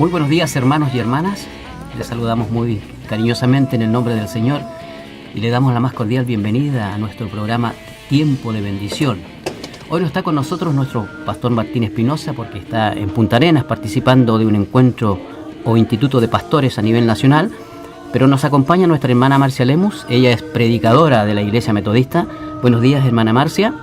Muy buenos días, hermanos y hermanas. Les saludamos muy cariñosamente en el nombre del Señor y le damos la más cordial bienvenida a nuestro programa Tiempo de Bendición. Hoy no está con nosotros nuestro pastor Martín Espinosa porque está en Punta Arenas participando de un encuentro o instituto de pastores a nivel nacional, pero nos acompaña nuestra hermana Marcia Lemus. Ella es predicadora de la Iglesia Metodista. Buenos días, hermana Marcia.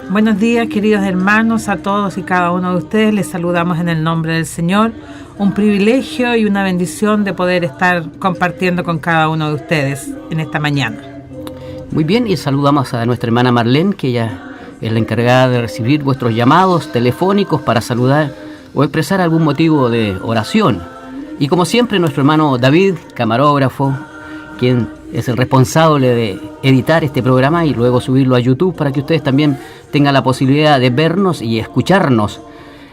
Buenos días, queridos hermanos, a todos y cada uno de ustedes. Les saludamos en el nombre del Señor. Un privilegio y una bendición de poder estar compartiendo con cada uno de ustedes en esta mañana. Muy bien, y saludamos a nuestra hermana Marlene, que ella es la encargada de recibir vuestros llamados telefónicos para saludar o expresar algún motivo de oración. Y como siempre, nuestro hermano David, camarógrafo, quien es el responsable de editar este programa y luego subirlo a YouTube para que ustedes también tengan la posibilidad de vernos y escucharnos.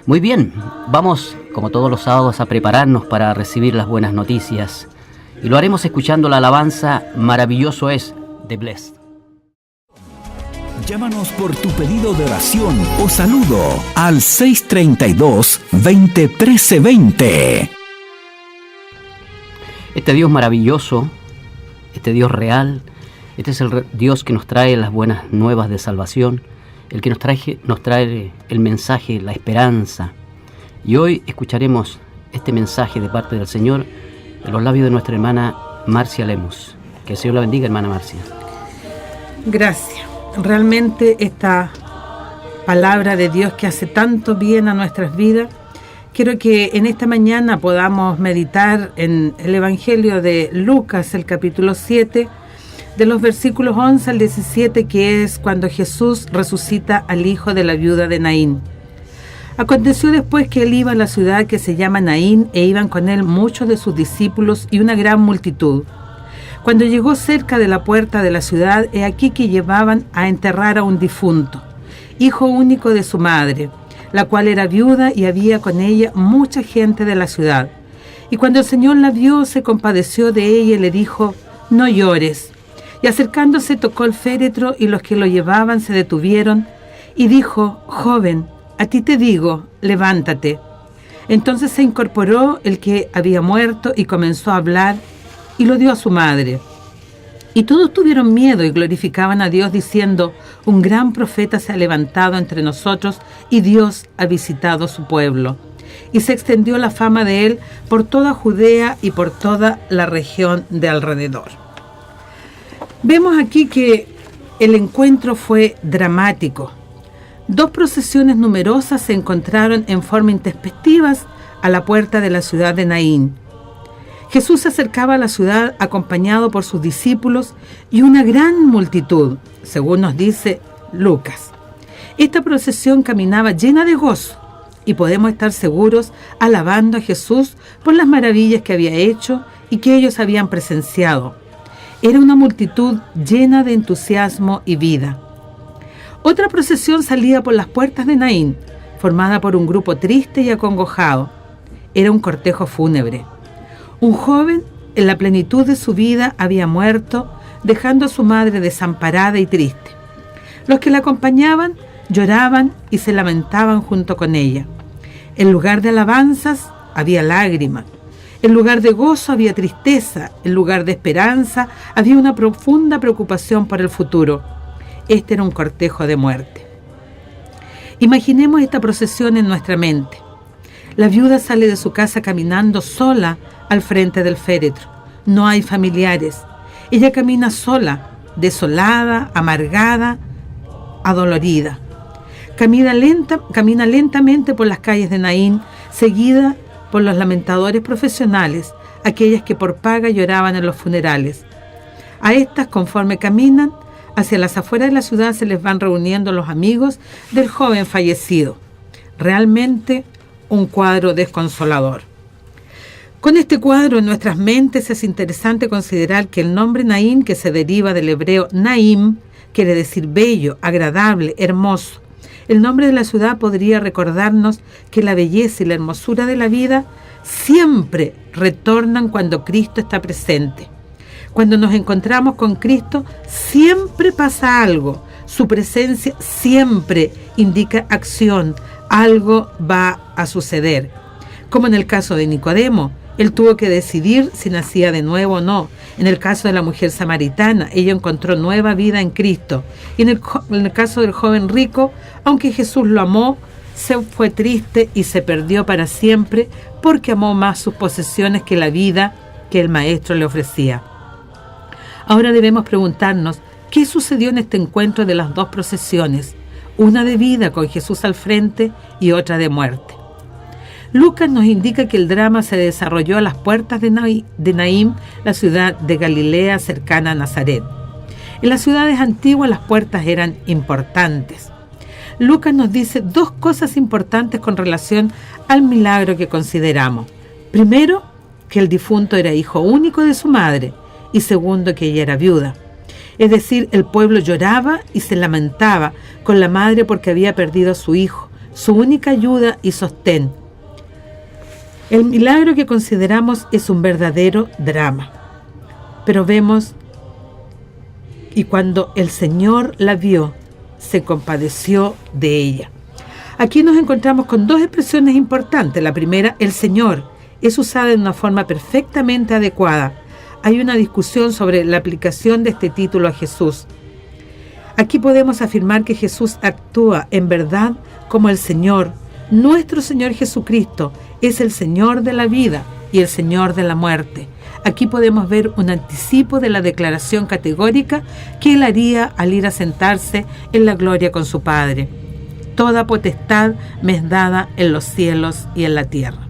Muy bien, vamos como todos los sábados a prepararnos para recibir las buenas noticias y lo haremos escuchando la alabanza Maravilloso es de Blessed. Llámanos por tu pedido de oración o saludo al 632-2013-20. Este Dios maravilloso, este Dios real, este es el Dios que nos trae las buenas nuevas de salvación, el que nos trae el mensaje, la esperanza. Y hoy escucharemos este mensaje de parte del Señor en los labios de nuestra hermana Marcia Lemus. Que el Señor la bendiga, hermana Marcia. Gracias. Realmente esta palabra de Dios que hace tanto bien a nuestras vidas, quiero que en esta mañana podamos meditar en el Evangelio de Lucas, el capítulo 7, de los versículos 11 al 17, que es cuando Jesús resucita al hijo de la viuda de Naín. Aconteció después que él iba a la ciudad que se llama Naín, e iban con él muchos de sus discípulos y una gran multitud. Cuando llegó cerca de la puerta de la ciudad, he aquí que llevaban a enterrar a un difunto, hijo único de su madre, la cual era viuda, y había con ella mucha gente de la ciudad. Y cuando el Señor la vio, se compadeció de ella y le dijo: no llores. Y acercándose tocó el féretro, y los que lo llevaban se detuvieron, y dijo: joven, a ti te digo, levántate. Entonces se incorporó el que había muerto y comenzó a hablar, y lo dio a su madre. Y todos tuvieron miedo y glorificaban a Dios diciendo: un gran profeta se ha levantado entre nosotros y Dios ha visitado su pueblo. Y se extendió la fama de él por toda Judea y por toda la región de alrededor. Vemos aquí que el encuentro fue dramático. Dos procesiones numerosas se encontraron en forma intempestivas a la puerta de la ciudad de Naín. Jesús se acercaba a la ciudad acompañado por sus discípulos y una gran multitud, según nos dice Lucas. Esta procesión caminaba llena de gozo y podemos estar seguros alabando a Jesús por las maravillas que había hecho y que ellos habían presenciado. Era una multitud llena de entusiasmo y vida. Otra procesión salía por las puertas de Naín, formada por un grupo triste y acongojado. Era un cortejo fúnebre. Un joven, en la plenitud de su vida, había muerto, dejando a su madre desamparada y triste. Los que la acompañaban lloraban y se lamentaban junto con ella. En lugar de alabanzas había lágrimas. En lugar de gozo había tristeza. En lugar de esperanza había una profunda preocupación por el futuro. Este era un cortejo de muerte. Imaginemos esta procesión en nuestra mente. La viuda sale de su casa caminando sola al frente del féretro. No hay familiares. Ella camina sola, desolada, amargada, adolorida. Camina lentamente por las calles de Naín, seguida por los lamentadores profesionales, aquellas que por paga lloraban en los funerales. A estas, conforme caminan hacia las afueras de la ciudad, se les van reuniendo los amigos del joven fallecido. Realmente un cuadro desconsolador. Con este cuadro en nuestras mentes es interesante considerar que el nombre Naín, que se deriva del hebreo Naim, quiere decir bello, agradable, hermoso. El nombre de la ciudad podría recordarnos que la belleza y la hermosura de la vida siempre retornan cuando Cristo está presente. Cuando nos encontramos con Cristo, siempre pasa algo. Su presencia siempre indica acción. Algo va a suceder. Como en el caso de Nicodemo, él tuvo que decidir si nacía de nuevo o no. En el caso de la mujer samaritana, ella encontró nueva vida en Cristo. Y en el caso del joven rico, aunque Jesús lo amó, se fue triste y se perdió para siempre porque amó más sus posesiones que la vida que el Maestro le ofrecía. Ahora debemos preguntarnos, ¿qué sucedió en este encuentro de las dos procesiones? Una de vida con Jesús al frente y otra de muerte. Lucas nos indica que el drama se desarrolló a las puertas de Naín, la ciudad de Galilea cercana a Nazaret. En las ciudades antiguas las puertas eran importantes. Lucas nos dice dos cosas importantes con relación al milagro que consideramos. Primero, que el difunto era hijo único de su madre, y segundo, que ella era viuda. Es decir, el pueblo lloraba y se lamentaba con la madre porque había perdido a su hijo, su única ayuda y sostén. El milagro que consideramos es un verdadero drama. Pero vemos, y cuando el Señor la vio, se compadeció de ella. Aquí nos encontramos con dos expresiones importantes. La primera, el Señor, es usada de una forma perfectamente adecuada. Hay una discusión sobre la aplicación de este título a Jesús. Aquí podemos afirmar que Jesús actúa en verdad como el Señor. Nuestro Señor Jesucristo es el Señor de la vida y el Señor de la muerte. Aquí podemos ver un anticipo de la declaración categórica que Él haría al ir a sentarse en la gloria con su Padre. Toda potestad me es dada en los cielos y en la tierra.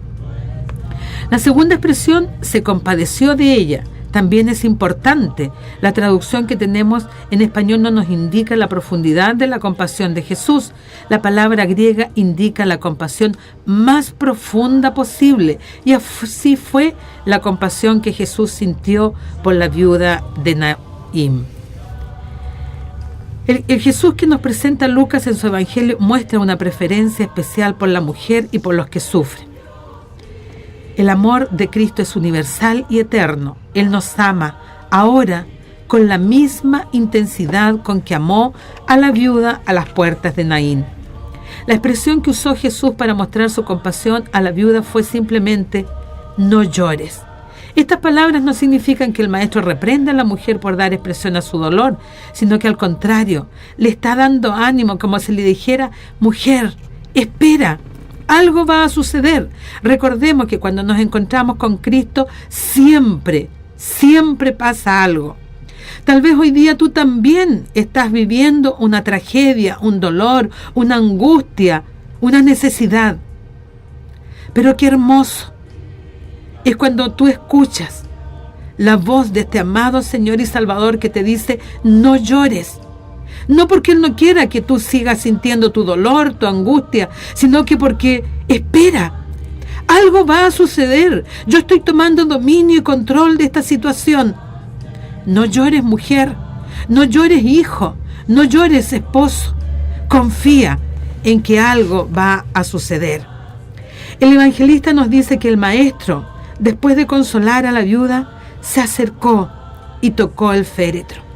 La segunda expresión, se compadeció de ella, también es importante. La traducción que tenemos en español no nos indica la profundidad de la compasión de Jesús. La palabra griega indica la compasión más profunda posible, y así fue la compasión que Jesús sintió por la viuda de Naín. El Jesús que nos presenta Lucas en su Evangelio muestra una preferencia especial por la mujer y por los que sufren. El amor de Cristo es universal y eterno. Él nos ama ahora con la misma intensidad con que amó a la viuda a las puertas de Naín. La expresión que usó Jesús para mostrar su compasión a la viuda fue simplemente, no llores. Estas palabras no significan que el Maestro reprenda a la mujer por dar expresión a su dolor, sino que al contrario, le está dando ánimo, como si le dijera, mujer, espera. Algo va a suceder. Recordemos que cuando nos encontramos con Cristo, siempre pasa algo. Tal vez hoy día tú también estás viviendo una tragedia, un dolor, una angustia, una necesidad. Pero qué hermoso es cuando tú escuchas la voz de este amado Señor y Salvador que te dice, no llores. No porque Él no quiera que tú sigas sintiendo tu dolor, tu angustia, sino que porque espera. Algo va a suceder. Yo estoy tomando dominio y control de esta situación. No llores, mujer. No llores, hijo. No llores, esposo. Confía en que algo va a suceder. El evangelista nos dice que el Maestro, después de consolar a la viuda, se acercó y tocó el féretro.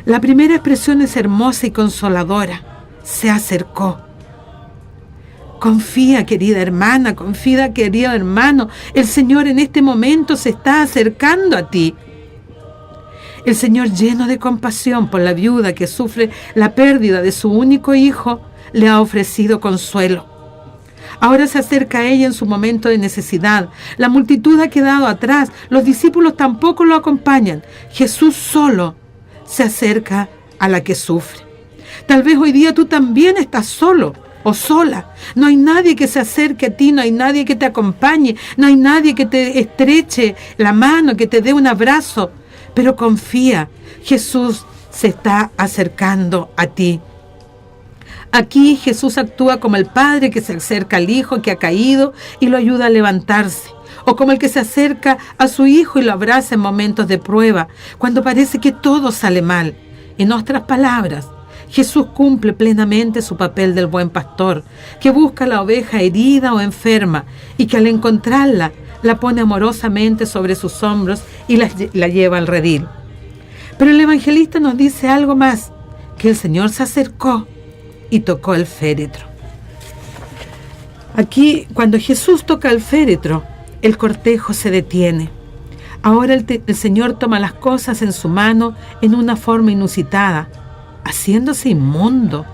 La primera expresión es hermosa y consoladora. Se acercó. Confía, querida hermana, confía, querido hermano. El Señor en este momento se está acercando a ti. El Señor, lleno de compasión por la viuda que sufre la pérdida de su único hijo, le ha ofrecido consuelo. Ahora se acerca a ella en su momento de necesidad. La multitud ha quedado atrás. Los discípulos tampoco lo acompañan. Jesús solo se acerca a la que sufre. Tal vez hoy día tú también estás solo o sola. No hay nadie que se acerque a ti, no hay nadie que te acompañe, no hay nadie que te estreche la mano, que te dé un abrazo. Pero confía, Jesús se está acercando a ti. Aquí Jesús actúa como el padre que se acerca al hijo que ha caído y lo ayuda a levantarse. O como el que se acerca a su hijo y lo abraza en momentos de prueba, cuando parece que todo sale mal. En otras palabras, Jesús cumple plenamente su papel del buen pastor, que busca a la oveja herida o enferma y que al encontrarla, la pone amorosamente sobre sus hombros y la lleva al redil. Pero el evangelista nos dice algo más, que el Señor se acercó y tocó el féretro. Aquí, cuando Jesús toca el féretro, el cortejo se detiene. Ahora el Señor toma las cosas en su mano en una forma inusitada, haciéndose inmundo.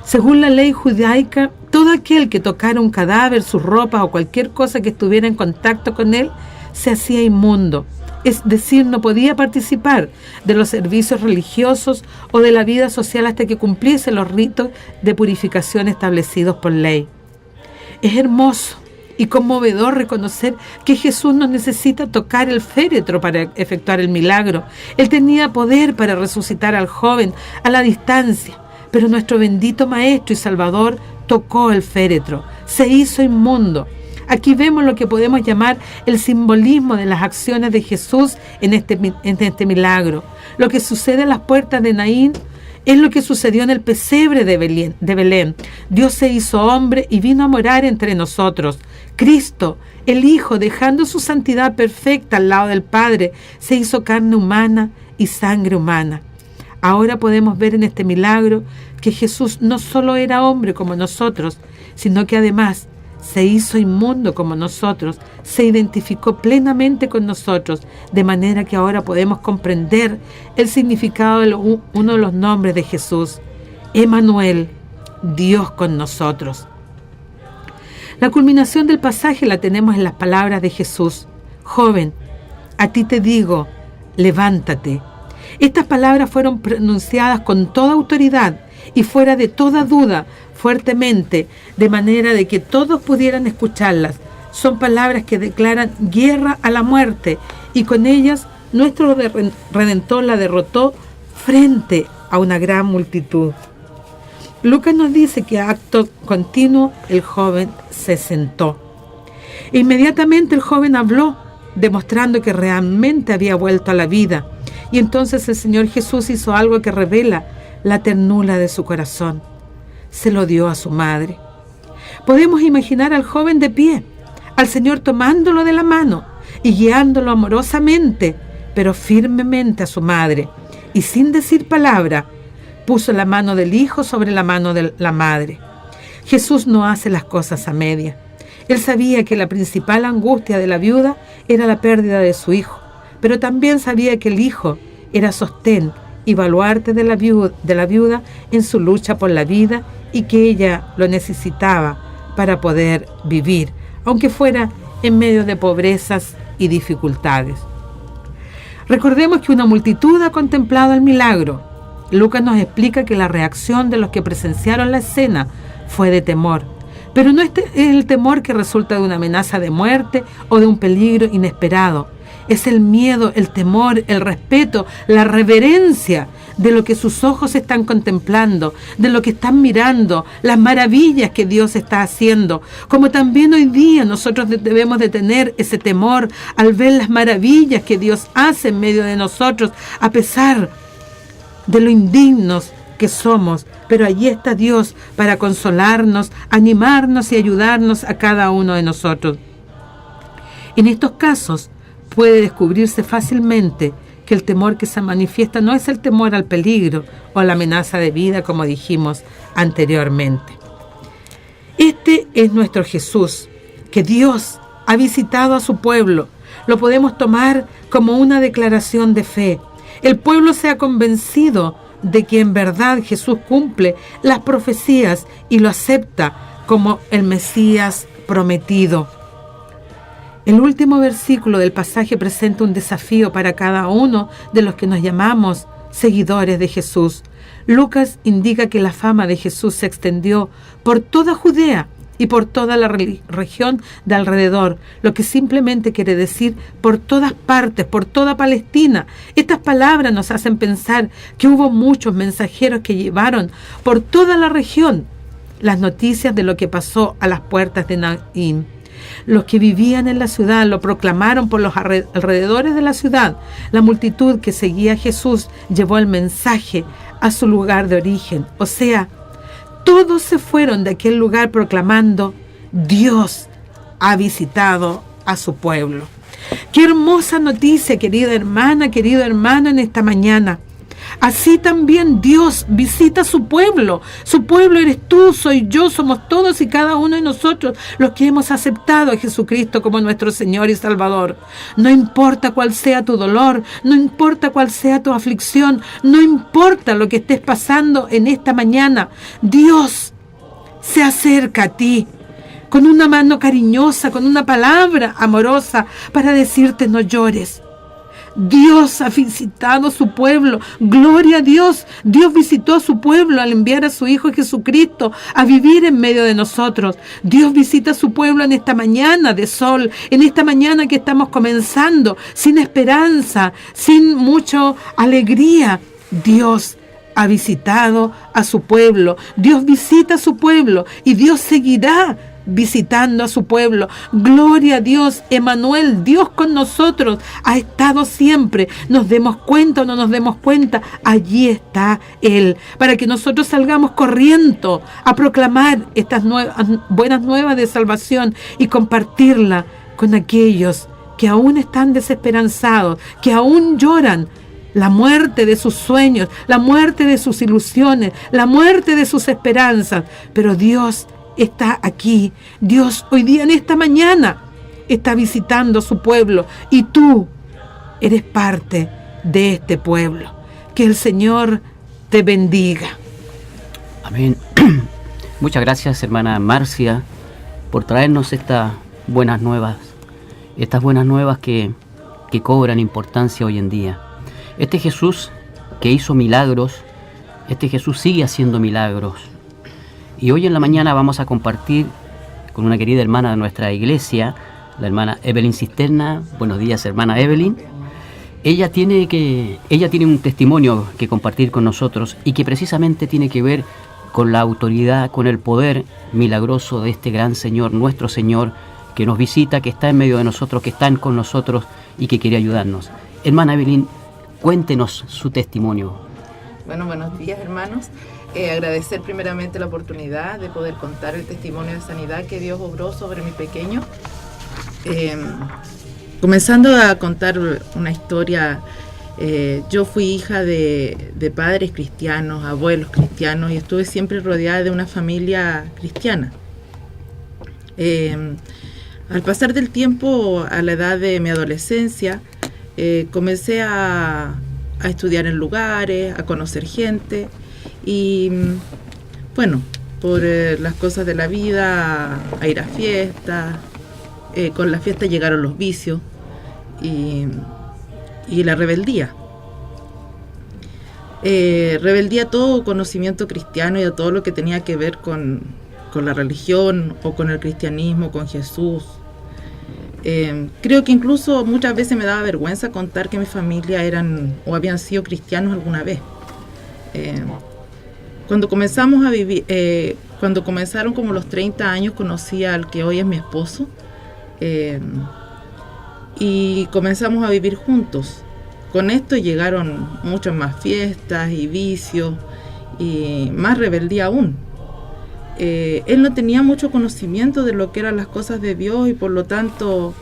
Según la ley judaica, todo aquel que tocara un cadáver, sus ropas o cualquier cosa que estuviera en contacto con él, se hacía inmundo. Es decir, no podía participar de los servicios religiosos o de la vida social hasta que cumpliese los ritos de purificación establecidos por ley. Es hermoso y conmovedor reconocer que Jesús no necesita tocar el féretro para efectuar el milagro. Él tenía poder para resucitar al joven a la distancia, pero nuestro bendito Maestro y Salvador tocó el féretro, se hizo inmundo. Aquí vemos lo que podemos llamar el simbolismo de las acciones de Jesús en este milagro. Lo que sucede en las puertas de Naín es lo que sucedió en el pesebre de Belén. Dios se hizo hombre y vino a morar entre nosotros. Cristo, el Hijo, dejando su santidad perfecta al lado del Padre, se hizo carne humana y sangre humana. Ahora podemos ver en este milagro que Jesús no solo era hombre como nosotros, sino que además se hizo inmundo como nosotros, se identificó plenamente con nosotros, de manera que ahora podemos comprender el significado de uno de los nombres de Jesús, Emmanuel, Dios con nosotros. La culminación del pasaje la tenemos en las palabras de Jesús: joven, a ti te digo, levántate. Estas palabras fueron pronunciadas con toda autoridad y fuera de toda duda, fuertemente, de manera de que todos pudieran escucharlas. Son palabras que declaran guerra a la muerte, y con ellas nuestro Redentor la derrotó frente a una gran multitud. Lucas nos dice que acto continuo el joven se sentó. Inmediatamente el joven habló, demostrando que realmente había vuelto a la vida. Y entonces el Señor Jesús hizo algo que revela la ternura de su corazón. Se lo dio a su madre. Podemos imaginar al joven de pie, al Señor tomándolo de la mano y guiándolo amorosamente, pero firmemente a su madre, y sin decir palabra, puso la mano del hijo sobre la mano de la madre. Jesús no hace las cosas a media. Él sabía que la principal angustia de la viuda era la pérdida de su hijo, pero también sabía que el hijo era sostén y baluarte de la viuda en su lucha por la vida, y que ella lo necesitaba para poder vivir, aunque fuera en medio de pobrezas y dificultades. Recordemos que una multitud ha contemplado el milagro. Lucas nos explica que la reacción de los que presenciaron la escena fue de temor, pero no es el temor que resulta de una amenaza de muerte o de un peligro inesperado. Es el miedo, el temor, el respeto, la reverencia de lo que sus ojos están contemplando, de lo que están mirando, las maravillas que Dios está haciendo. Como también hoy día nosotros debemos de tener ese temor al ver las maravillas que Dios hace en medio de nosotros, a pesar de lo indignos que somos. Pero allí está Dios para consolarnos, animarnos y ayudarnos a cada uno de nosotros. En estos casos, puede descubrirse fácilmente que el temor que se manifiesta no es el temor al peligro o a la amenaza de vida, como dijimos anteriormente. Este es nuestro Jesús, que Dios ha visitado a su pueblo. Lo podemos tomar como una declaración de fe. El pueblo se ha convencido de que en verdad Jesús cumple las profecías y lo acepta como el Mesías prometido. El último versículo del pasaje presenta un desafío para cada uno de los que nos llamamos seguidores de Jesús. Lucas indica que la fama de Jesús se extendió por toda Judea y por toda la región de alrededor, lo que simplemente quiere decir por todas partes, por toda Palestina. Estas palabras nos hacen pensar que hubo muchos mensajeros que llevaron por toda la región las noticias de lo que pasó a las puertas de Naín. Los que vivían en la ciudad lo proclamaron por los alrededores de la ciudad. La multitud que seguía a Jesús llevó el mensaje a su lugar de origen. O sea, todos se fueron de aquel lugar proclamando: Dios ha visitado a su pueblo. Qué hermosa noticia, querida hermana, querido hermano, en esta mañana. Así también Dios visita a su pueblo. Su pueblo eres tú, soy yo, somos todos y cada uno de nosotros los que hemos aceptado a Jesucristo como nuestro Señor y Salvador. No importa cuál sea tu dolor, no importa cuál sea tu aflicción, no importa lo que estés pasando en esta mañana, Dios se acerca a ti con una mano cariñosa, con una palabra amorosa para decirte no llores. Dios ha visitado a su pueblo. Gloria a Dios. Dios visitó a su pueblo al enviar a su Hijo Jesucristo a vivir en medio de nosotros. Dios visita a su pueblo en esta mañana de sol, en esta mañana que estamos comenzando, sin esperanza, sin mucha alegría. Dios ha visitado a su pueblo. Dios visita a su pueblo y Dios seguirá visitando a su pueblo. Gloria a Dios. Emmanuel, Dios con nosotros, ha estado siempre. Nos demos cuenta o no nos demos cuenta, allí está Él, para que nosotros salgamos corriendo a proclamar estas buenas nuevas de salvación y compartirla con aquellos que aún están desesperanzados, que aún lloran la muerte de sus sueños, la muerte de sus ilusiones, la muerte de sus esperanzas. Pero Dios está aquí. Dios hoy día, en esta mañana, está visitando a su pueblo y tú eres parte de este pueblo. Que el Señor te bendiga. Amén. Muchas gracias, hermana Marcia, por traernos estas buenas nuevas que cobran importancia hoy en día. Este Jesús que hizo milagros, este Jesús sigue haciendo milagros. Y hoy en la mañana vamos a compartir con una querida hermana de nuestra iglesia, la hermana Evelyn Cisterna. Buenos días, hermana Evelyn. Ella tiene un testimonio que compartir con nosotros y que precisamente tiene que ver con la autoridad, con el poder milagroso de este gran Señor, nuestro Señor, que nos visita, que está en medio de nosotros, que está con nosotros y que quiere ayudarnos. Hermana Evelyn, cuéntenos su testimonio. Bueno, buenos días, hermanos. Agradecer primeramente la oportunidad de poder contar el testimonio de sanidad que Dios obró sobre mi pequeño. Comenzando a contar una historia, yo fui hija de padres cristianos, abuelos cristianos, y estuve siempre rodeada de una familia cristiana. Al pasar del tiempo, a la edad de mi adolescencia, comencé a estudiar en lugares, a conocer gente. Y bueno, por las cosas de la vida, a ir a fiestas, con las fiestas llegaron los vicios y la rebeldía. Rebeldía a todo conocimiento cristiano y a todo lo que tenía que ver con la religión o con el cristianismo, con Jesús. Creo que incluso muchas veces me daba vergüenza contar que mi familia eran o habían sido cristianos alguna vez. Cuando comenzamos a vivir, cuando comenzaron como los 30 años, conocí al que hoy es mi esposo, y comenzamos a vivir juntos. Con esto llegaron muchas más fiestas y vicios y más rebeldía aún. Él no tenía mucho conocimiento de lo que eran las cosas de Dios y por lo tanto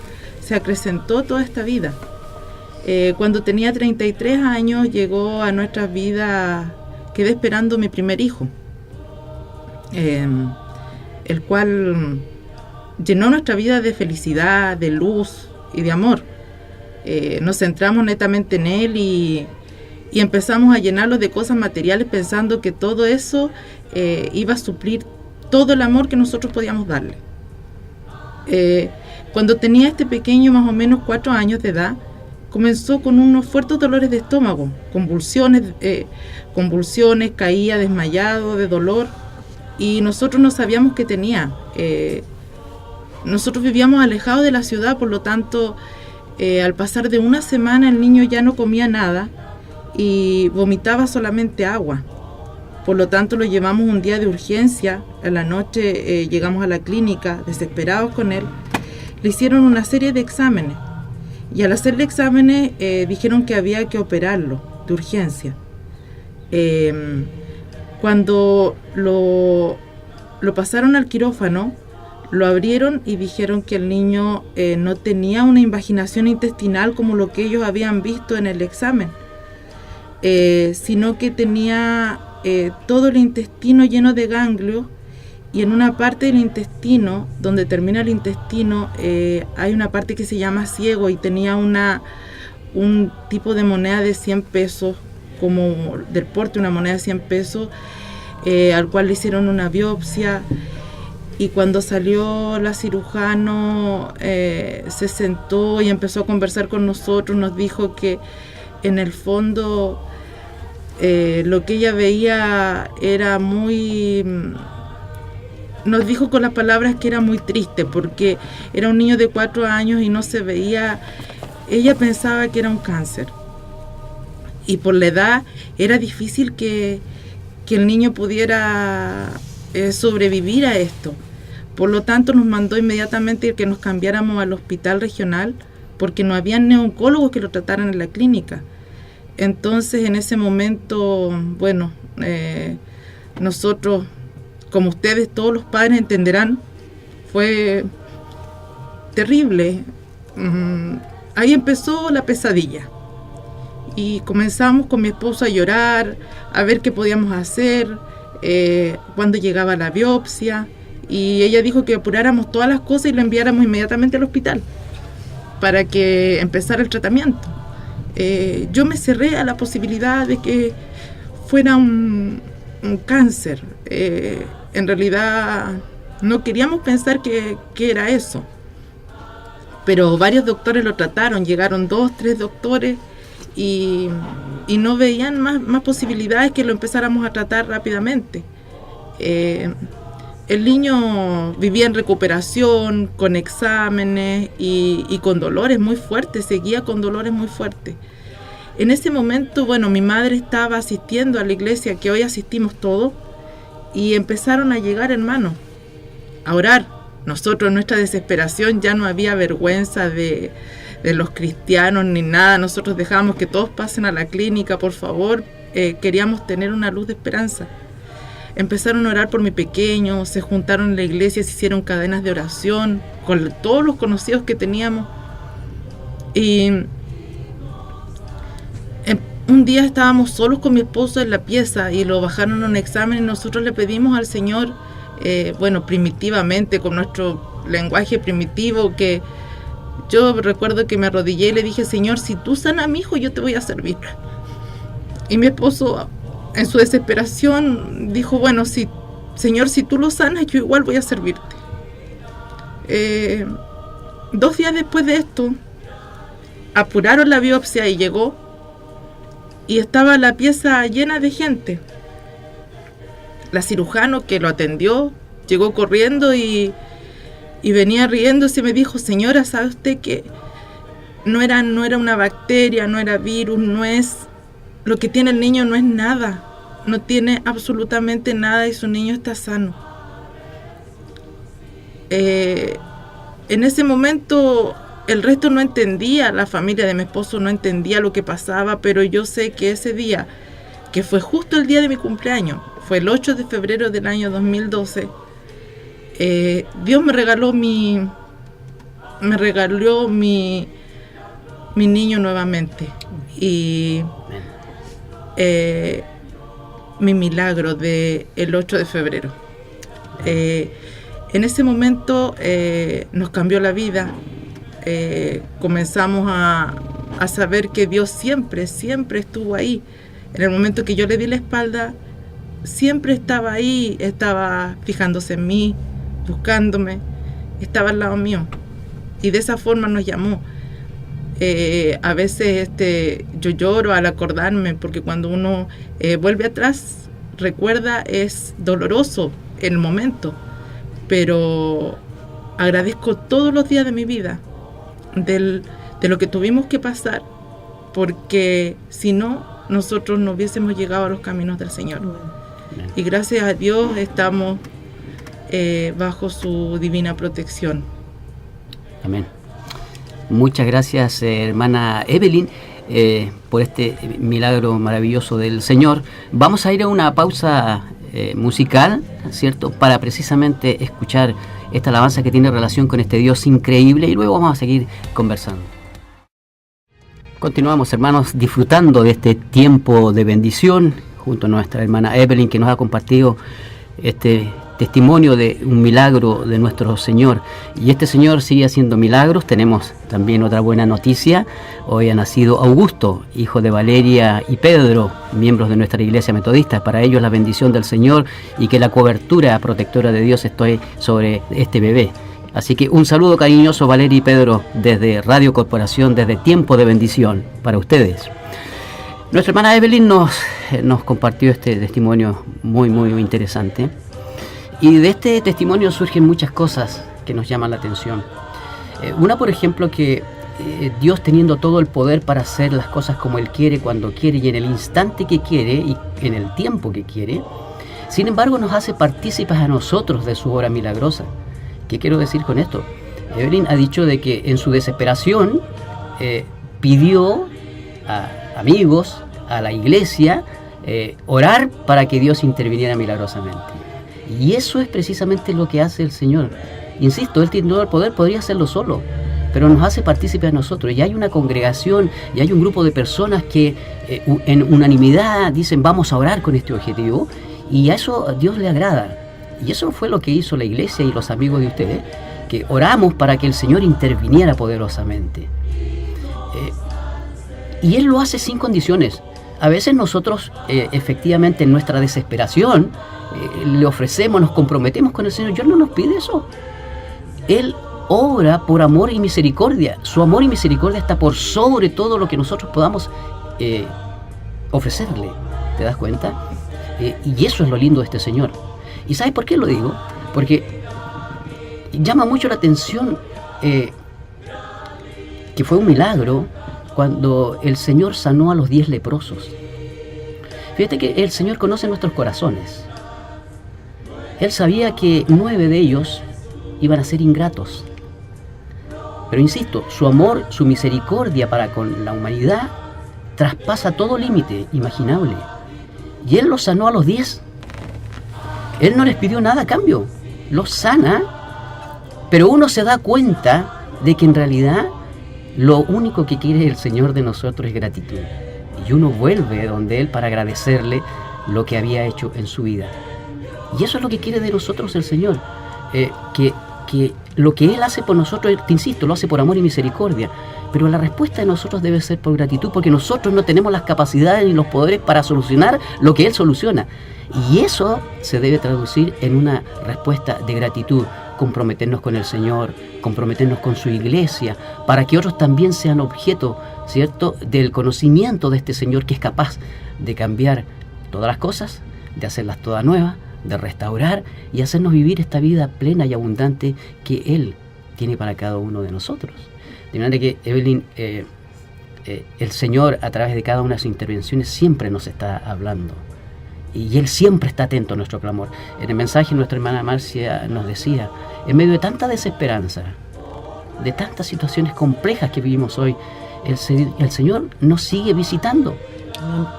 se acrecentó toda esta vida. Cuando tenía 33 años llegó a nuestras vidas, quedé esperando mi primer hijo, el cual llenó nuestra vida de felicidad, de luz y de amor. Nos centramos netamente en él y empezamos a llenarlo de cosas materiales pensando que todo eso iba a suplir todo el amor que nosotros podíamos darle. Cuando tenía este pequeño más o menos 4 años de edad, comenzó con unos fuertes dolores de estómago, convulsiones, caía desmayado de dolor y nosotros no sabíamos qué tenía. Nosotros vivíamos alejados de la ciudad, por lo tanto, al pasar de una semana el niño ya no comía nada y vomitaba solamente agua. Por lo tanto, lo llevamos un día de urgencia. En la noche llegamos a la clínica desesperados con él. Le hicieron una serie de exámenes y al hacerle exámenes dijeron que había que operarlo de urgencia. Cuando lo pasaron al quirófano, lo abrieron y dijeron que el niño no tenía una invaginación intestinal como lo que ellos habían visto en el examen. sino que tenía todo el intestino lleno de ganglios, y en una parte del intestino, donde termina el intestino, hay una parte que se llama ciego, y tenía un tipo de moneda de 100 pesos, como del porte una moneda de 100 pesos, al cual le hicieron una biopsia. Y cuando salió la cirujano, se sentó y empezó a conversar con nosotros. Nos dijo que en el fondo lo que ella veía era muy... Nos dijo con las palabras que era muy triste, porque era un niño de 4 años y no se veía... Ella pensaba que era un cáncer. Y por la edad era difícil que el niño pudiera sobrevivir a esto. Por lo tanto, nos mandó inmediatamente que nos cambiáramos al hospital regional, porque no había neoncólogos que lo trataran en la clínica. Entonces, en ese momento, bueno, nosotros, como ustedes, todos los padres entenderán, fue terrible. Ahí empezó la pesadilla. Y comenzamos con mi esposo a llorar, a ver qué podíamos hacer, cuando llegaba la biopsia. Y ella dijo que apuráramos todas las cosas y lo enviáramos inmediatamente al hospital para que empezara el tratamiento. Yo me cerré a la posibilidad de que fuera un cáncer. En realidad no queríamos pensar que era eso. Pero varios doctores lo trataron, llegaron 2, 3 doctores y no veían más posibilidades que lo empezáramos a tratar rápidamente. El niño vivía en recuperación, con exámenes y con dolores muy fuertes, seguía con dolores muy fuertes. En ese momento, bueno, mi madre estaba asistiendo a la iglesia que hoy asistimos todos, y empezaron a llegar hermanos a orar. Nosotros, en nuestra desesperación, ya no había vergüenza de los cristianos ni nada. Nosotros dejábamos que todos pasen a la clínica, por favor. Queríamos tener una luz de esperanza. Empezaron a orar por mi pequeño, se juntaron en la iglesia, se hicieron cadenas de oración con todos los conocidos que teníamos. Y un día estábamos solos con mi esposo en la pieza y lo bajaron a un examen, y nosotros le pedimos al Señor, primitivamente, con nuestro lenguaje primitivo, que yo recuerdo que me arrodillé y le dije: Señor, si tú sanas a mi hijo, yo te voy a servir. Y mi esposo, en su desesperación, dijo: bueno, sí, Señor, si tú lo sanas, yo igual voy a servirte. 2 días después de esto, apuraron la biopsia y llegó, y estaba la pieza llena de gente. La cirujano que lo atendió llegó corriendo y venía riéndose y me dijo: señora, ¿sabe usted que no era una bacteria, no era virus, no es... Lo que tiene el niño no es nada, no tiene absolutamente nada, y su niño está sano? En ese momento el resto no entendía, la familia de mi esposo no entendía lo que pasaba, pero yo sé que ese día, que fue justo el día de mi cumpleaños, fue el 8 de febrero del año 2012, Dios me regaló mi niño nuevamente, y mi milagro del 8 de febrero. En ese momento nos cambió la vida. Comenzamos a saber que Dios siempre estuvo ahí. En el momento que yo le di la espalda, siempre estaba ahí, estaba fijándose en mí, buscándome, estaba al lado mío, y de esa forma nos llamó. A veces yo lloro al acordarme, porque cuando uno vuelve atrás, recuerda, es doloroso el momento, pero agradezco todos los días de mi vida de lo que tuvimos que pasar, porque si no, nosotros no hubiésemos llegado a los caminos del Señor. Y gracias a Dios estamos bajo su divina protección. Amén. Muchas gracias, hermana Evelyn, por este milagro maravilloso del Señor. Vamos a ir a una pausa musical, ¿cierto?, para precisamente escuchar esta alabanza que tiene relación con este Dios increíble, y luego vamos a seguir conversando. Continuamos, hermanos, disfrutando de este tiempo de bendición junto a nuestra hermana Evelyn, que nos ha compartido este testimonio de un milagro de nuestro Señor. Y este Señor sigue haciendo milagros. Tenemos también otra buena noticia. Hoy ha nacido Augusto, hijo de Valeria y Pedro, miembros de nuestra iglesia metodista. Para ellos la bendición del Señor y que la cobertura protectora de Dios esté sobre este bebé. Así que un saludo cariñoso, Valeria y Pedro, desde Radio Corporación, desde Tiempo de Bendición, para ustedes. Nuestra hermana Evelyn nos compartió este testimonio muy interesante. Y de este testimonio surgen muchas cosas que nos llaman la atención. Una, por ejemplo, que Dios, teniendo todo el poder para hacer las cosas como Él quiere, cuando quiere y en el instante que quiere y en el tiempo que quiere, sin embargo nos hace partícipes a nosotros de su obra milagrosa. ¿Qué quiero decir con esto? Evelyn ha dicho de que en su desesperación pidió a amigos, a la iglesia, orar para que Dios interviniera milagrosamente. Y eso es precisamente lo que hace el Señor. Insisto, Él tiene todo el poder, podría hacerlo solo, pero nos hace partícipes a nosotros. Y hay una congregación, y hay un grupo de personas que en unanimidad dicen, vamos a orar con este objetivo, y a eso a Dios le agrada. Y eso fue lo que hizo la iglesia y los amigos de ustedes, que oramos para que el Señor interviniera poderosamente. Y Él lo hace sin condiciones. A veces nosotros, efectivamente, en nuestra desesperación, le ofrecemos, nos comprometemos con el Señor. Dios no nos pide eso. Él obra por amor y misericordia. Su amor y misericordia está por sobre todo lo que nosotros podamos ofrecerle. ¿Te das cuenta? Y eso es lo lindo de este Señor. ¿Y sabes por qué lo digo? Porque llama mucho la atención que fue un milagro cuando el Señor sanó a los 10 leprosos. Fíjate que el Señor conoce nuestros corazones. Él sabía que 9 de ellos iban a ser ingratos. Pero insisto, su amor, su misericordia para con la humanidad traspasa todo límite imaginable. Y Él los sanó a los 10. Él no les pidió nada a cambio. Los sana, pero uno se da cuenta de que en realidad lo único que quiere el Señor de nosotros es gratitud. Y uno vuelve donde Él para agradecerle lo que había hecho en su vida. Y eso es lo que quiere de nosotros el Señor. Que lo que Él hace por nosotros, te insisto, lo hace por amor y misericordia. Pero la respuesta de nosotros debe ser por gratitud, porque nosotros no tenemos las capacidades ni los poderes para solucionar lo que Él soluciona. Y eso se debe traducir en una respuesta de gratitud. Comprometernos con el Señor, comprometernos con su iglesia, para que otros también sean objeto, ¿cierto?, del conocimiento de este Señor que es capaz de cambiar todas las cosas, de hacerlas todas nuevas, de restaurar y hacernos vivir esta vida plena y abundante que Él tiene para cada uno de nosotros. De manera que, Evelyn, el Señor a través de cada una de sus intervenciones siempre nos está hablando. Y Él siempre está atento a nuestro clamor. En el mensaje nuestra hermana Marcia nos decía, en medio de tanta desesperanza, de tantas situaciones complejas que vivimos hoy, el Señor nos sigue visitando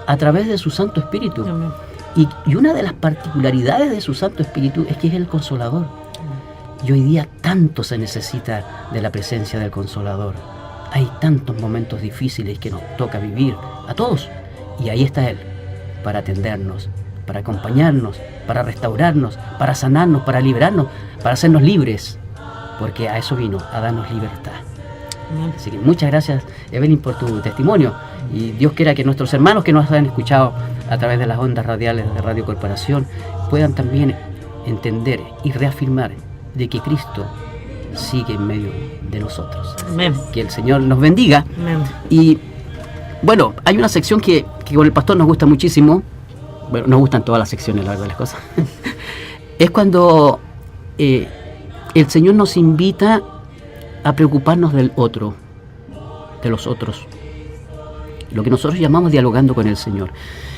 a través de su Santo Espíritu. Y una de las particularidades de su Santo Espíritu es que es el Consolador. Y hoy día tanto se necesita de la presencia del Consolador. Hay tantos momentos difíciles que nos toca vivir a todos. Y ahí está Él, para atendernos, para acompañarnos, para restaurarnos, para sanarnos, para liberarnos, para hacernos libres, porque a eso vino, a darnos libertad. Así que muchas gracias, Evelyn, por tu testimonio, y Dios quiera que nuestros hermanos que nos han escuchado a través de las ondas radiales de Radio Corporación puedan también entender y reafirmar de que Cristo sigue en medio de nosotros. Amén. Que el Señor nos bendiga. Amén. Y bueno, hay una sección que con el pastor nos gusta muchísimo. Bueno, nos gustan todas las secciones, la verdad, las cosas. Es cuando el Señor nos invita a preocuparnos del otro, de los otros. Lo que nosotros llamamos dialogando con el Señor.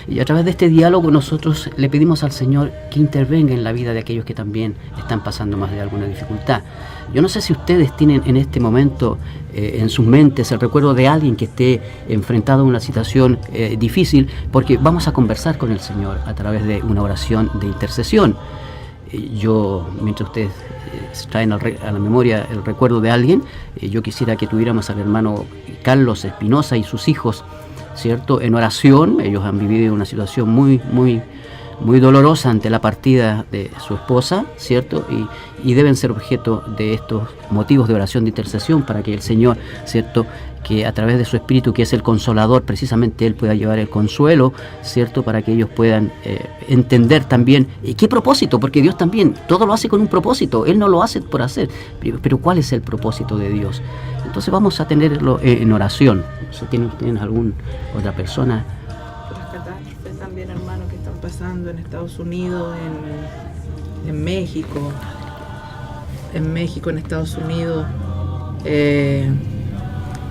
Y a través de este diálogo nosotros le pedimos al Señor que intervenga en la vida de aquellos que también están pasando más de alguna dificultad. Yo no sé si ustedes tienen en este momento en sus mentes el recuerdo de alguien que esté enfrentado a una situación difícil, porque vamos a conversar con el Señor a través de una oración de intercesión. Yo, mientras ustedes traen a la memoria el recuerdo de alguien, yo quisiera que tuviéramos al hermano Carlos Espinosa y sus hijos, ¿cierto?, en oración. Ellos han vivido una situación muy dolorosa ante la partida de su esposa, ¿cierto? Y deben ser objeto de estos motivos de oración, de intercesión, para que el Señor, ¿cierto?, que a través de su Espíritu, que es el Consolador, precisamente Él pueda llevar el consuelo, ¿cierto?, para que ellos puedan entender también qué propósito, porque Dios también todo lo hace con un propósito. Él no lo hace por hacer, pero ¿cuál es el propósito de Dios? Entonces vamos a tenerlo en oración. Si ¿tienen alguna otra persona? Las catástrofes también, hermano, que están pasando en Estados Unidos, en México, en Estados Unidos,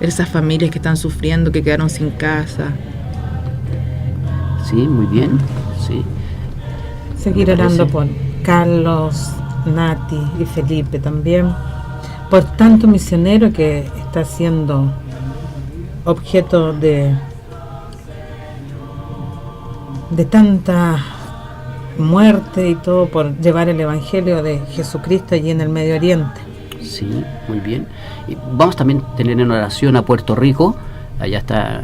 esas familias que están sufriendo, que quedaron sin casa. Sí, muy bien, sí. Seguir orando por Carlos, Nati y Felipe también, por tanto misionero que está siendo objeto de tanta muerte y todo por llevar el Evangelio de Jesucristo allí en el Medio Oriente. Sí, muy bien. Y vamos también a tener en oración a Puerto Rico. Allá está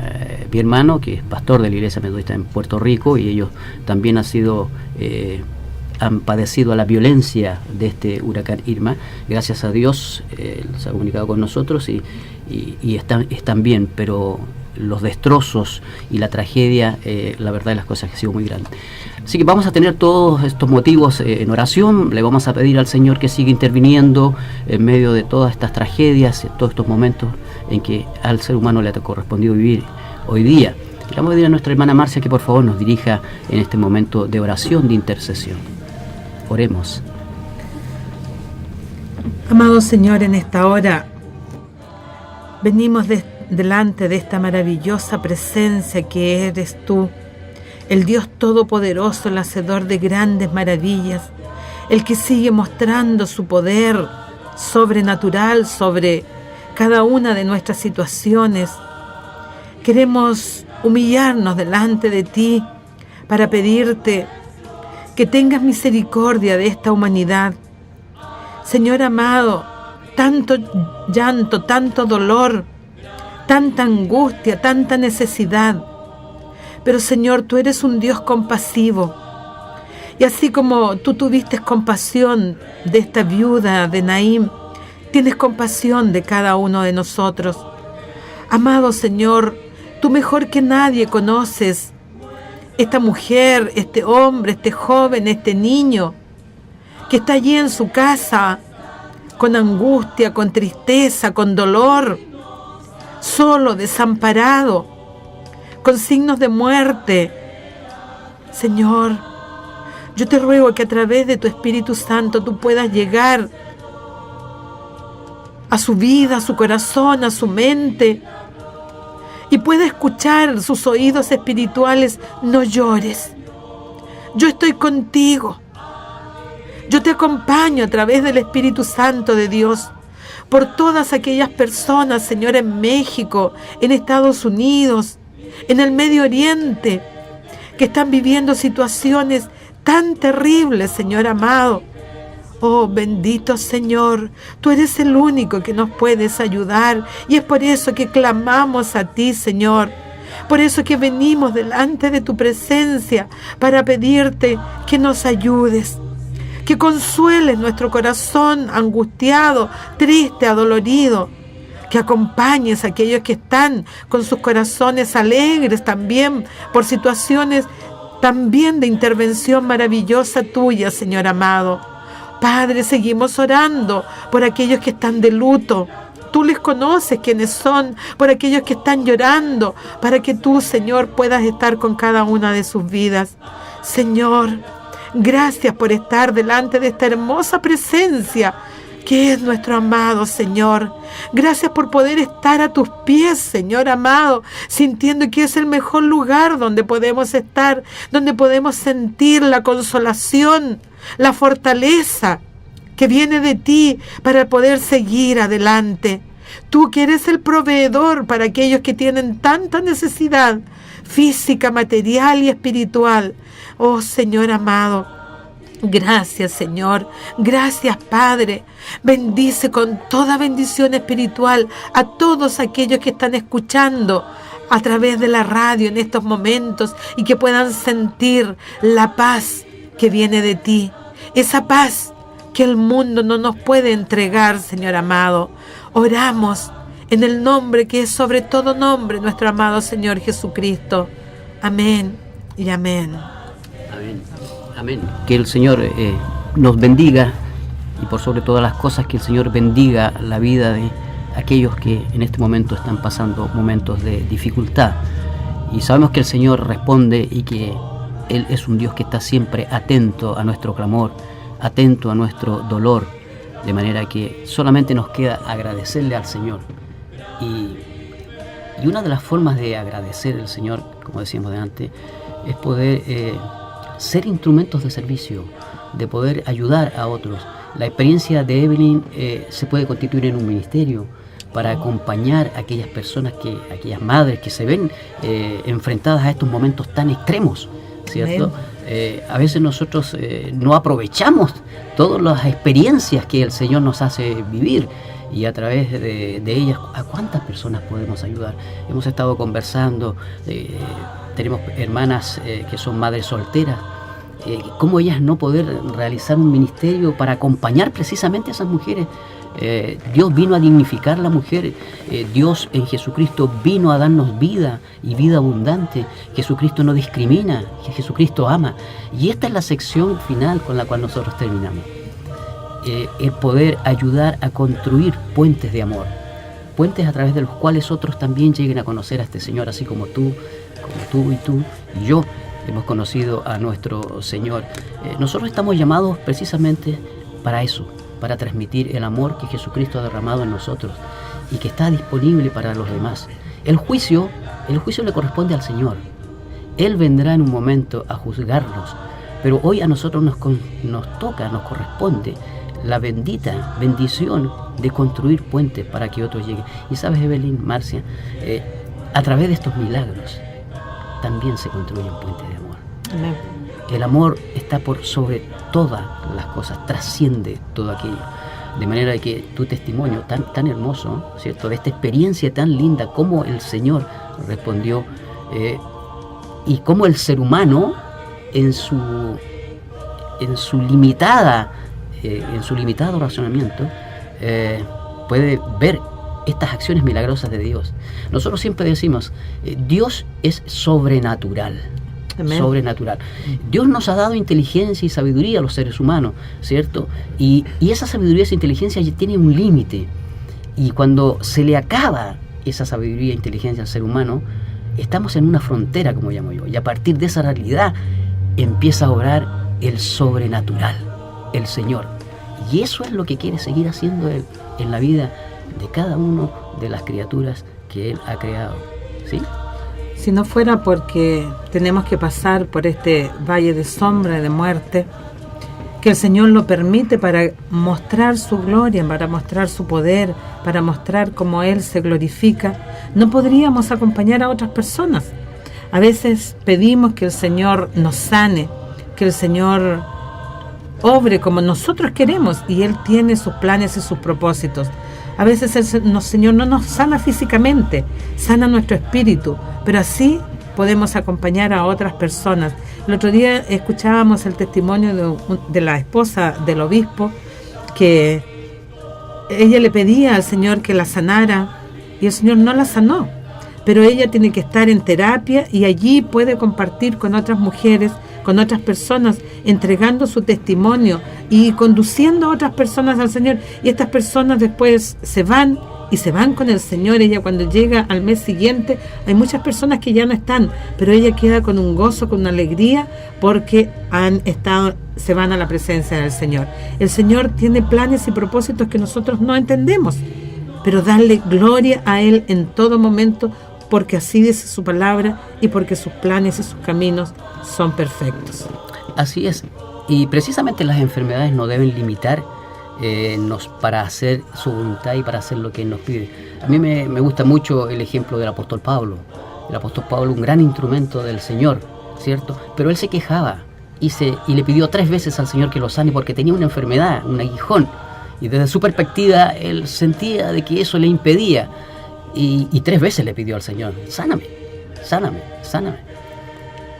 mi hermano, que es pastor de la Iglesia Metodista en Puerto Rico, y ellos también han padecido la violencia de este huracán Irma. Gracias a Dios se ha comunicado con nosotros y están bien, pero los destrozos y la tragedia, la verdad de las cosas, que ha sido muy grande. Así que vamos a tener todos estos motivos en oración. Le vamos a pedir al Señor que siga interviniendo en medio de todas estas tragedias, todos estos momentos en que al ser humano le ha correspondido vivir hoy día. Le vamos a pedir a nuestra hermana Marcia que por favor nos dirija en este momento de oración, de intercesión. Oremos. Amado Señor, en esta hora venimos delante de esta maravillosa presencia que eres tú, el Dios Todopoderoso, el hacedor de grandes maravillas, el que sigue mostrando su poder sobrenatural sobre cada una de nuestras situaciones. Queremos humillarnos delante de ti para pedirte que tengas misericordia de esta humanidad. Señor amado, tanto llanto, tanto dolor, tanta angustia, tanta necesidad. Pero Señor, tú eres un Dios compasivo. Y así como tú tuviste compasión de esta viuda de Naim, tienes compasión de cada uno de nosotros. Amado Señor, tú mejor que nadie conoces esta mujer, este hombre, este joven, este niño que está allí en su casa con angustia, con tristeza, con dolor, solo, desamparado, con signos de muerte. Señor, yo te ruego que a través de tu Espíritu Santo tú puedas llegar a su vida, a su corazón, a su mente, y pueda escuchar sus oídos espirituales. No llores, yo estoy contigo, yo te acompaño a través del Espíritu Santo de Dios. Por todas aquellas personas, Señor, en México, en Estados Unidos, en el Medio Oriente, que están viviendo situaciones tan terribles, Señor amado. Oh, bendito Señor, tú eres el único que nos puedes ayudar, y es por eso que clamamos a ti, Señor. Por eso que venimos delante de tu presencia para pedirte que nos ayudes, que consueles nuestro corazón angustiado, triste, adolorido, que acompañes a aquellos que están con sus corazones alegres también por situaciones también de intervención maravillosa tuya, Señor amado. Padre, seguimos orando por aquellos que están de luto. Tú les conoces quiénes son, por aquellos que están llorando, para que tú, Señor, puedas estar con cada una de sus vidas. Señor, gracias por estar delante de esta hermosa presencia que es nuestro amado Señor. Gracias por poder estar a tus pies, Señor amado, sintiendo que es el mejor lugar donde podemos estar, donde podemos sentir la consolación, la fortaleza que viene de ti para poder seguir adelante. Tú que eres el proveedor para aquellos que tienen tanta necesidad física, material y espiritual. Oh Señor amado, Gracias, Señor. Gracias, Padre. Bendice con toda bendición espiritual a todos aquellos que están escuchando a través de la radio en estos momentos y que puedan sentir la paz que viene de ti. Esa paz que el mundo no nos puede entregar, Señor amado. Oramos en el nombre que es sobre todo nombre, nuestro amado Señor Jesucristo. Amén y amén. Amén. Amén. Que el Señor nos bendiga y por sobre todas las cosas que el Señor bendiga la vida de aquellos que en este momento están pasando momentos de dificultad. Y sabemos que el Señor responde y que Él es un Dios que está siempre atento a nuestro clamor, atento a nuestro dolor, de manera que solamente nos queda agradecerle al Señor. Y una de las formas de agradecer al Señor, como decíamos antes, es poder ser instrumentos de servicio, de poder ayudar a otros. La experiencia de Evelyn se puede constituir en un ministerio para acompañar a aquellas personas, aquellas madres que se ven enfrentadas a estos momentos tan extremos, ¿cierto? A veces nosotros no aprovechamos todas las experiencias que el Señor nos hace vivir, y a través de ellas, ¿a cuántas personas podemos ayudar? Hemos estado conversando, tenemos hermanas que son madres solteras, cómo ellas no poder realizar un ministerio para acompañar precisamente a esas mujeres. Dios vino a dignificar a la mujer, Dios en Jesucristo vino a darnos vida y vida abundante. Jesucristo no discrimina, Jesucristo ama, y esta es la sección final con la cual nosotros terminamos. El poder ayudar a construir puentes de amor, puentes a través de los cuales otros también lleguen a conocer a este Señor, así como tú y yo hemos conocido a nuestro Señor. Nosotros estamos llamados precisamente para eso, para transmitir el amor que Jesucristo ha derramado en nosotros y que está disponible para los demás. El juicio le corresponde al Señor. Él vendrá en un momento a juzgarnos, pero hoy a nosotros nos corresponde la bendita bendición de construir puentes para que otros lleguen. Y sabes, Evelyn, Marcia, a través de estos milagros también se construyen puentes de amor. Amén. El amor está por sobre todas las cosas, trasciende todo aquello. De manera que tu testimonio tan hermoso, ¿cierto?, de esta experiencia tan linda, cómo el Señor respondió y cómo el ser humano en su limitado razonamiento puede ver estas acciones milagrosas de Dios. Nosotros siempre decimos, Dios es sobrenatural. Amén. Sobrenatural. Dios nos ha dado inteligencia y sabiduría a los seres humanos, ¿cierto? Y esa sabiduría, esa inteligencia ya tiene un límite. Y cuando se le acaba esa sabiduría e inteligencia al ser humano, estamos en una frontera, como llamo yo. Y a partir de esa realidad empieza a obrar el sobrenatural, el Señor. Y eso es lo que quiere seguir haciendo Él en la vida de cada uno de las criaturas que Él ha creado, ¿sí? Si no fuera porque tenemos que pasar por este valle de sombra y de muerte, que el Señor lo permite para mostrar su gloria, para mostrar su poder, para mostrar cómo Él se glorifica, no podríamos acompañar a otras personas. A veces pedimos que el Señor nos sane, que el Señor obre como nosotros queremos, y Él tiene sus planes y sus propósitos. A veces el Señor no nos sana físicamente, sana nuestro espíritu, pero así podemos acompañar a otras personas. El otro día escuchábamos el testimonio de la esposa del obispo, que ella le pedía al Señor que la sanara y el Señor no la sanó, pero ella tiene que estar en terapia y allí puede compartir con otras mujeres, con otras personas, entregando su testimonio y conduciendo a otras personas al Señor, y estas personas después se van con el Señor. Ella, cuando llega al mes siguiente, hay muchas personas que ya no están, pero ella queda con un gozo, con una alegría, porque se van a la presencia del Señor. El Señor tiene planes y propósitos que nosotros no entendemos, pero darle gloria a Él en todo momento, porque así dice su palabra y porque sus planes y sus caminos son perfectos. Así es, y precisamente las enfermedades no deben limitar para hacer su voluntad y para hacer lo que Él nos pide. A mí me gusta mucho el ejemplo del apóstol Pablo. El apóstol Pablo, un gran instrumento del Señor, ¿cierto? Pero él se quejaba y le pidió 3 veces al Señor que lo sane porque tenía una enfermedad, un aguijón. Y desde su perspectiva, él sentía de que eso le impedía. Y 3 veces le pidió al Señor, sáname, sáname, sáname.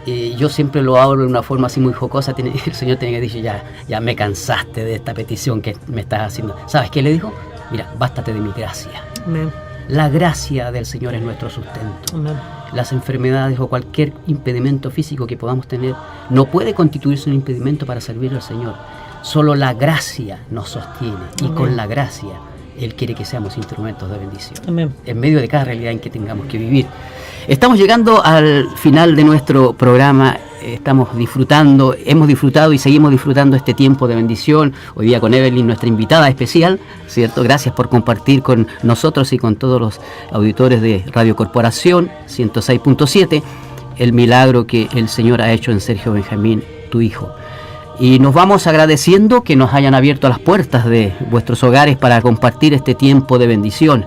Y yo siempre lo hablo de una forma así muy jocosa. El Señor tenía que decir, ya me cansaste de esta petición que me estás haciendo. ¿Sabes qué le dijo? Mira, bástate de mi gracia. Amén. La gracia del Señor es nuestro sustento. Amén. Las enfermedades o cualquier impedimento físico que podamos tener no puede constituirse un impedimento para servir al Señor. Solo la gracia nos sostiene. Y Amén. con la gracia Él quiere que seamos instrumentos de bendición. Amén. En medio de cada realidad en que tengamos que vivir. Estamos llegando al final de nuestro programa. Hemos disfrutado y seguimos disfrutando este tiempo de bendición. Hoy día con Evelyn, nuestra invitada especial, ¿cierto? Gracias por compartir con nosotros y con todos los auditores de Radio Corporación 106.7 el milagro que el Señor ha hecho en Sergio Benjamín, tu hijo. Y nos vamos agradeciendo que nos hayan abierto las puertas de vuestros hogares para compartir este tiempo de bendición.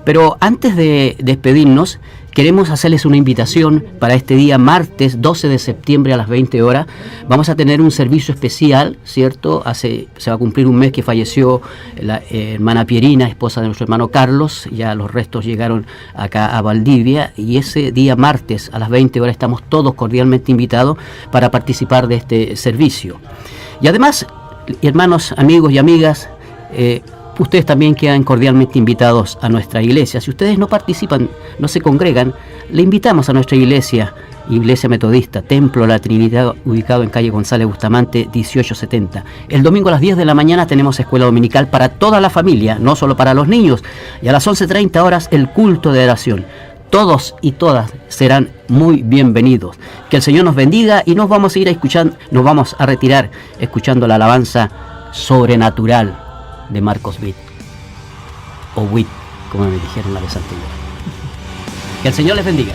Pero antes de despedirnos, queremos hacerles una invitación para este día martes 12 de septiembre a las 20 horas. Vamos a tener un servicio especial, ¿cierto? Se va a cumplir un mes que falleció la hermana Pierina, esposa de nuestro hermano Carlos. Ya los restos llegaron acá a Valdivia y ese día martes a las 20 horas estamos todos cordialmente invitados para participar de este servicio. Y además, hermanos, amigos y amigas, ustedes también quedan cordialmente invitados a nuestra iglesia. Si ustedes no participan, no se congregan, le invitamos a nuestra iglesia, Iglesia Metodista, Templo de la Trinidad, ubicado en calle González Bustamante, 1870. El domingo a las 10 de la mañana tenemos escuela dominical para toda la familia, no solo para los niños. Y a las 11:30 horas el culto de oración. Todos y todas serán muy bienvenidos. Que el Señor nos bendiga y nos vamos a retirar escuchando la alabanza sobrenatural de Marcos Witt, o Witt, como me dijeron la vez anterior. Que el Señor les bendiga.